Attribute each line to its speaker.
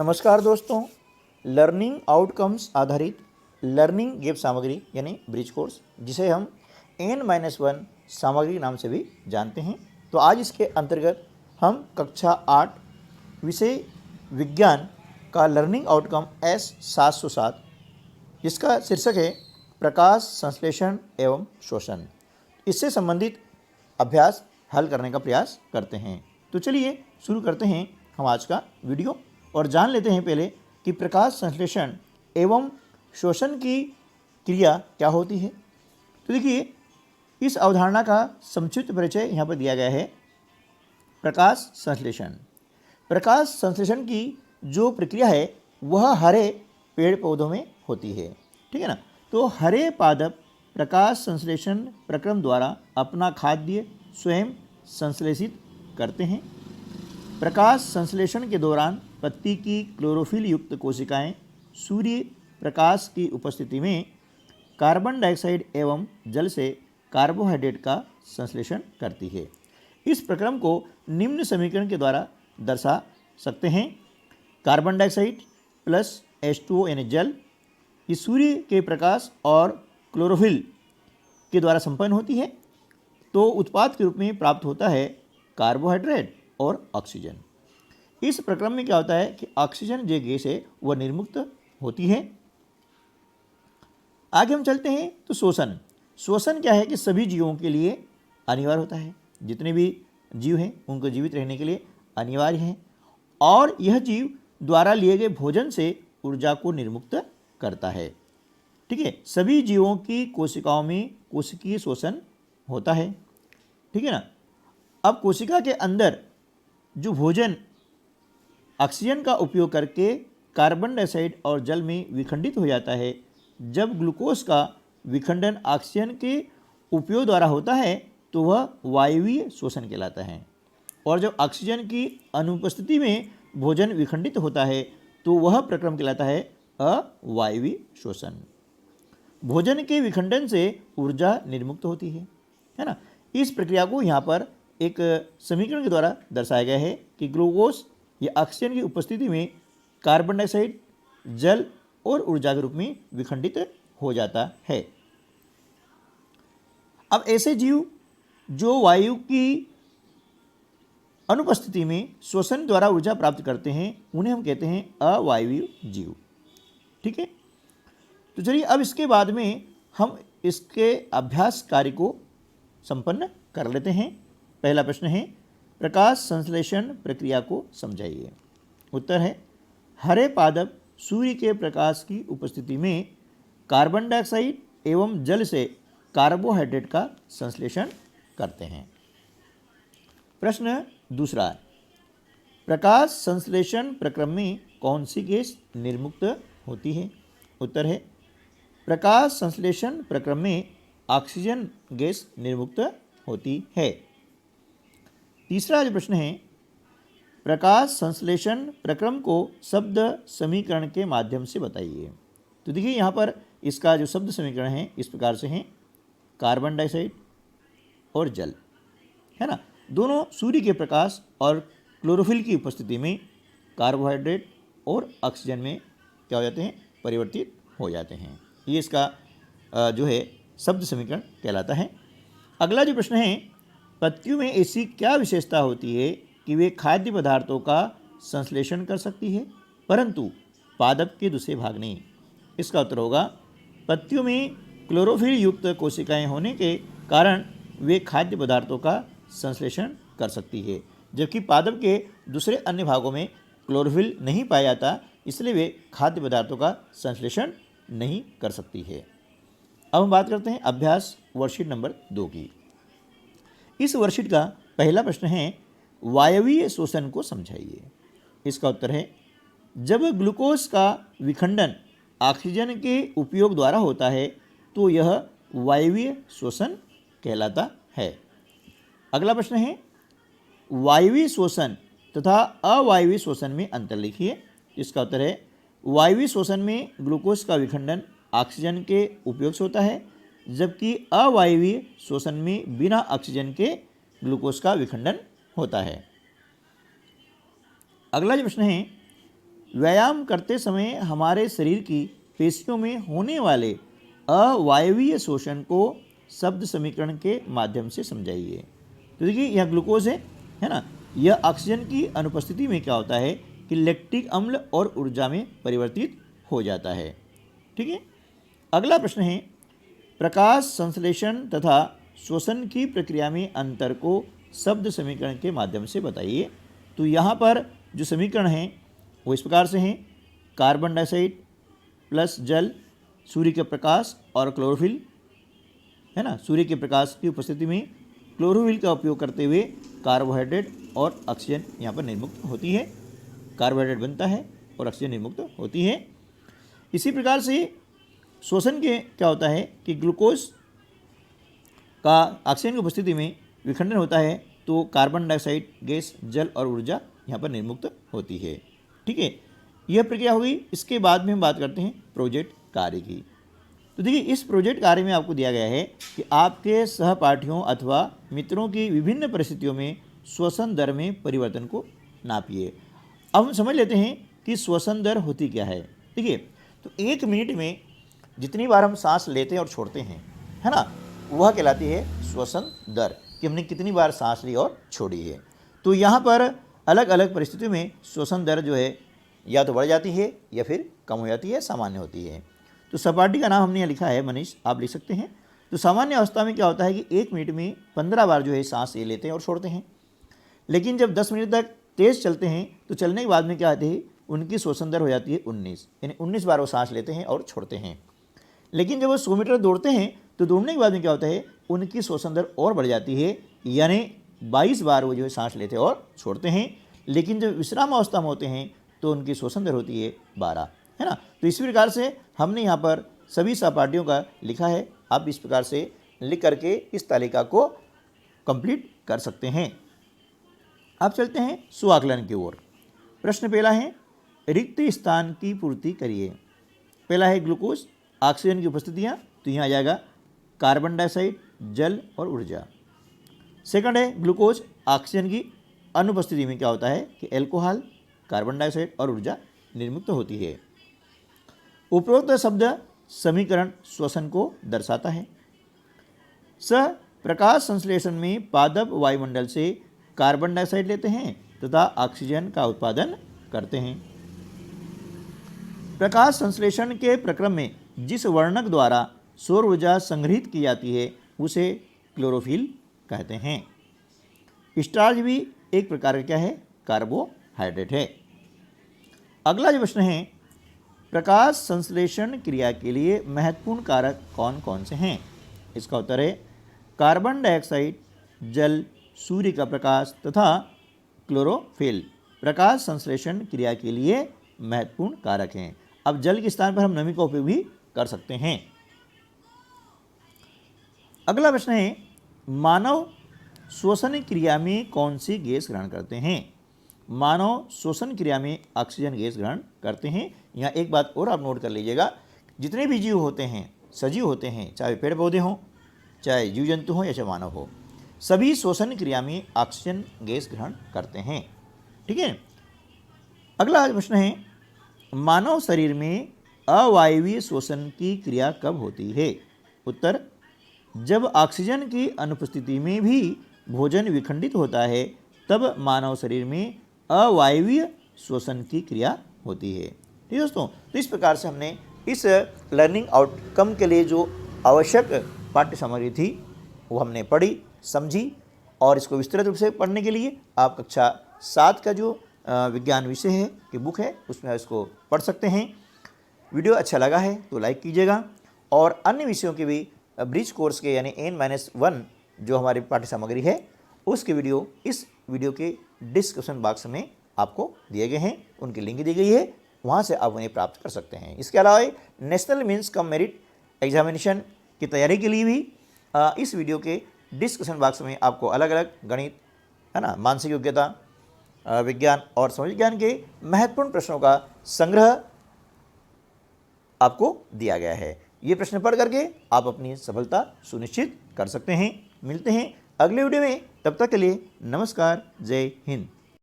Speaker 1: नमस्कार दोस्तों, learning outcomes आधारित लर्निंग गेप सामग्री यानी ब्रिज कोर्स, जिसे हम N-1 सामग्री नाम से भी जानते हैं। तो आज इसके अंतर्गत हम कक्षा 8 विषय विज्ञान का लर्निंग आउटकम S707, जिसका शीर्षक है प्रकाश संश्लेषण एवं शोषण, इससे संबंधित अभ्यास हल करने का प्रयास करते हैं। तो चलिए शुरू करते हैं हम आज का वीडियो और जान लेते हैं पहले कि प्रकाश संश्लेषण एवं शोषण की क्रिया क्या होती है। तो देखिए, इस अवधारणा का संक्षिप्त परिचय यहाँ पर दिया गया है। प्रकाश संश्लेषण, प्रकाश संश्लेषण की जो प्रक्रिया है वह हरे पेड़ पौधों में होती है, ठीक है ना। तो हरे पादप प्रकाश संश्लेषण प्रक्रम द्वारा अपना खाद्य स्वयं संश्लेषित करते हैं। प्रकाश संश्लेषण के दौरान पत्ती की क्लोरोफिल युक्त कोशिकाएं सूर्य प्रकाश की उपस्थिति में कार्बन डाइऑक्साइड एवं जल से कार्बोहाइड्रेट का संश्लेषण करती है। इस प्रक्रम को निम्न समीकरण के द्वारा दर्शा सकते हैं। कार्बन डाइऑक्साइड प्लस H2O यानी जल, इस सूर्य के प्रकाश और क्लोरोफिल के द्वारा संपन्न होती है। तो उत्पाद के रूप में प्राप्त होता है कार्बोहाइड्रेट और ऑक्सीजन। इस प्रक्रम में क्या होता है कि ऑक्सीजन जो गैस है वह निर्मुक्त होती है। आगे हम चलते हैं तो शोषण, शोषण क्या है कि सभी जीवों के लिए अनिवार्य होता है। जितने भी जीव हैं उनको जीवित रहने के लिए अनिवार्य है और यह जीव द्वारा लिए गए भोजन से ऊर्जा को निर्मुक्त करता है, ठीक है। सभी जीवों की कोशिकाओं में कोशिकीय शोषण होता है, ठीक है ना। अब कोशिका के अंदर जो भोजन ऑक्सीजन का उपयोग करके कार्बन डाइऑक्साइड और जल में विखंडित हो जाता है, जब ग्लूकोज का विखंडन ऑक्सीजन के उपयोग द्वारा होता है तो वह वायवीय शोषण कहलाता है। और जब ऑक्सीजन की अनुपस्थिति में भोजन विखंडित होता है तो वह प्रक्रम कहलाता है अवायवीय शोषण। भोजन के विखंडन से ऊर्जा निर्मुक्त होती है ना। इस प्रक्रिया को यहाँ पर एक समीकरण के द्वारा दर्शाया गया है कि ग्लूकोज या ऑक्सीजन की उपस्थिति में कार्बन डाइऑक्साइड जल और ऊर्जा के रूप में विखंडित हो जाता है। अब ऐसे जीव जो वायु की अनुपस्थिति में श्वसन द्वारा ऊर्जा प्राप्त करते हैं उन्हें हम कहते हैं अवायवीय जीव, ठीक है। तो चलिए अब इसके बाद में हम इसके अभ्यास कार्य को संपन्न कर लेते हैं। पहला प्रश्न है प्रकाश संश्लेषण प्रक्रिया को समझाइए। उत्तर है हरे पादप सूर्य के प्रकाश की उपस्थिति में कार्बन डाइऑक्साइड एवं जल से कार्बोहाइड्रेट का संश्लेषण करते हैं। प्रश्न दूसरा, प्रकाश संश्लेषण प्रक्रम में कौन सी गैस निर्मुक्त होती है। उत्तर है प्रकाश संश्लेषण प्रक्रम में ऑक्सीजन गैस निर्मुक्त होती है। तीसरा जो प्रश्न है प्रकाश संश्लेषण प्रक्रम को शब्द समीकरण के माध्यम से बताइए। तो देखिए यहाँ पर इसका जो शब्द समीकरण है इस प्रकार से है, कार्बन डाइऑक्साइड और जल, है ना, दोनों सूर्य के प्रकाश और क्लोरोफिल की उपस्थिति में कार्बोहाइड्रेट और ऑक्सीजन में क्या हो जाते हैं, परिवर्तित हो जाते हैं। ये इसका जो है शब्द समीकरण कहलाता है। अगला जो प्रश्न है पत्तियों में ऐसी क्या विशेषता होती है कि वे खाद्य पदार्थों का संश्लेषण कर सकती है परंतु पादप के दूसरे भाग नहीं। इसका उत्तर होगा पत्तियों में क्लोरोफिल युक्त कोशिकाएं होने के कारण वे खाद्य पदार्थों का संश्लेषण कर सकती है, जबकि पादप के दूसरे अन्य भागों में क्लोरोफिल नहीं पाया जाता, इसलिए वे खाद्य पदार्थों का संश्लेषण नहीं कर सकती है। अब हम बात करते हैं अभ्यास वर्कशीट नंबर 2 की। इस वर्कशीट का पहला प्रश्न है वायवीय शोषण को समझाइए। इसका उत्तर है जब ग्लूकोज का विखंडन ऑक्सीजन के उपयोग द्वारा होता है तो यह वायवीय शोषण कहलाता है। अगला प्रश्न है वायवीय शोषण तथा अवायवीय शोषण में अंतर लिखिए। इसका उत्तर है वायवीय शोषण में ग्लूकोज का विखंडन ऑक्सीजन के उपयोग से होता है, जबकि अवायवीय शोषण में बिना ऑक्सीजन के ग्लूकोज का विखंडन होता है। अगला जो प्रश्न है व्यायाम करते समय हमारे शरीर की पेशियों में होने वाले अवायवीय शोषण को शब्द समीकरण के माध्यम से समझाइए। तो देखिए यह ग्लूकोज है ना, यह ऑक्सीजन की अनुपस्थिति में क्या होता है कि लैक्टिक अम्ल और ऊर्जा में परिवर्तित हो जाता है। ठीक है, अगला प्रश्न है प्रकाश संश्लेषण तथा श्वसन की प्रक्रिया में अंतर को शब्द समीकरण के माध्यम से बताइए। तो यहाँ पर जो समीकरण है वो इस प्रकार से हैं, कार्बन डाइऑक्साइड प्लस जल, सूर्य का प्रकाश और क्लोरोफिल, है ना, सूर्य के प्रकाश की उपस्थिति में क्लोरोफिल का उपयोग करते हुए कार्बोहाइड्रेट और ऑक्सीजन यहाँ पर निर्मुक्त होती है, कार्बोहाइड्रेट बनता है और ऑक्सीजन निर्मुक्त होती है। इसी प्रकार से श्वसन के क्या होता है कि ग्लूकोज का ऑक्सीजन की उपस्थिति में विखंडन होता है तो कार्बन डाइऑक्साइड गैस, जल और ऊर्जा यहाँ पर निर्मुक्त होती है। ठीक है, यह प्रक्रिया हो गई। इसके बाद में हम बात करते हैं प्रोजेक्ट कार्य की। तो देखिए इस प्रोजेक्ट कार्य में आपको दिया गया है कि आपके सहपाठियों अथवा मित्रों की विभिन्न परिस्थितियों में श्वसन दर में परिवर्तन को नापिए। अब हम समझ लेते हैं कि श्वसन दर होती क्या है। देखिए तो 1 मिनट में जितनी बार हम सांस लेते हैं और छोड़ते हैं, है ना, वह कहलाती है श्वसन दर, कि हमने कितनी बार सांस ली और छोड़ी है। तो यहाँ पर अलग अलग परिस्थितियों में श्वसन दर जो है या तो बढ़ जाती है या फिर कम हो जाती है, सामान्य होती है। तो सपाटी का नाम हमने यहाँ लिखा है, मनीष आप लिख सकते हैं। तो सामान्य अवस्था में क्या होता है कि 1 मिनट में 15 बार जो है सांस ले लेते हैं और छोड़ते हैं। लेकिन जब 10 मिनट तक तेज़ चलते हैं तो चलने के बाद में क्या आती है, उनकी श्वसन दर हो जाती है 19, यानी 19 बार वो सांस लेते हैं और छोड़ते हैं। लेकिन जब वो 100 मीटर दौड़ते हैं तो दौड़ने के बाद में क्या होता है, उनकी श्वसन दर और बढ़ जाती है, यानी 22 बार वो जो है सांस लेते और छोड़ते हैं। लेकिन जब विश्राम अवस्था में होते हैं तो उनकी श्वसन दर होती है 12, है ना। तो इस प्रकार से हमने यहाँ पर सभी सहपाठियों का लिखा है। आप इस प्रकार से लिख करके इस तालिका को कंप्लीट कर सकते हैं। अब चलते हैं स्वाकलन की ओर। प्रश्न पहला है रिक्त स्थान की पूर्ति करिए। पहला है ग्लूकोज, ऑक्सीजन की उपस्थितियाँ, तो यहाँ आ जाएगा कार्बन डाइऑक्साइड, जल और ऊर्जा। सेकंड है ग्लूकोज, ऑक्सीजन की अनुपस्थिति में क्या होता है कि अल्कोहल, कार्बन डाइऑक्साइड और ऊर्जा निर्मुक्त होती है। उपरोक्त शब्द समीकरण श्वसन को दर्शाता है। स प्रकाश संश्लेषण में पादप वायुमंडल से कार्बन डाइऑक्साइड लेते हैं तथा ऑक्सीजन का उत्पादन करते हैं। प्रकाश संश्लेषण के प्रक्रम में जिस वर्णक द्वारा सौर ऊर्जा संग्रहित की जाती है उसे क्लोरोफिल कहते हैं। स्टार्च भी एक प्रकार का क्या है, कार्बोहाइड्रेट है। अगला जो प्रश्न है प्रकाश संश्लेषण क्रिया के लिए महत्वपूर्ण कारक कौन कौन से हैं। इसका उत्तर है कार्बन डाइऑक्साइड, जल, सूर्य का प्रकाश तथा क्लोरोफिल प्रकाश संश्लेषण क्रिया के लिए महत्वपूर्ण कारक हैं। अब जल के स्थान पर हम नमी का उपयोग भी कर सकते हैं। अगला प्रश्न है मानव श्वसन क्रिया में कौन सी गैस ग्रहण करते हैं। मानव श्वसन क्रिया में ऑक्सीजन गैस ग्रहण करते हैं। यहाँ एक बात और आप नोट कर लीजिएगा, जितने भी जीव होते हैं, सजीव होते हैं, चाहे पेड़ पौधे हों, चाहे जीव जंतु हों या चाहे मानव हो, सभी श्वसन क्रिया में ऑक्सीजन गैस ग्रहण करते हैं। ठीक है, अगला प्रश्न है मानव शरीर में अवायवीय श्वसन की क्रिया कब होती है। उत्तर जब ऑक्सीजन की अनुपस्थिति में भी भोजन विखंडित होता है तब मानव शरीर में अवायवीय श्वसन की क्रिया होती है। ठीक है दोस्तों, तो इस प्रकार से हमने इस लर्निंग आउटकम के लिए जो आवश्यक पाठ्य सामग्री थी वो हमने पढ़ी, समझी, और इसको विस्तृत रूप से पढ़ने के लिए आप कक्षा 7 का जो विज्ञान विषय है कि बुक है उसमें इसको पढ़ सकते हैं। वीडियो अच्छा लगा है तो लाइक कीजिएगा, और अन्य विषयों के भी ब्रिज कोर्स के यानी N-1 जो हमारी पाठ्य सामग्री है उसके वीडियो इस वीडियो के डिस्क्रिप्शन बॉक्स में आपको दिए गए हैं, उनकी लिंक दी गई है, वहाँ से आप उन्हें प्राप्त कर सकते हैं। इसके अलावा national means cum merit examination की तैयारी के लिए भी इस वीडियो के डिस्क्रिप्शन बॉक्स में आपको अलग अलग गणित, है ना, मानसिक योग्यता, विज्ञान और समाज विज्ञान के महत्वपूर्ण प्रश्नों का संग्रह आपको दिया गया है। ये प्रश्न पढ़ करके आप अपनी सफलता सुनिश्चित कर सकते हैं। मिलते हैं अगले वीडियो में, तब तक के लिए नमस्कार, जय हिंद।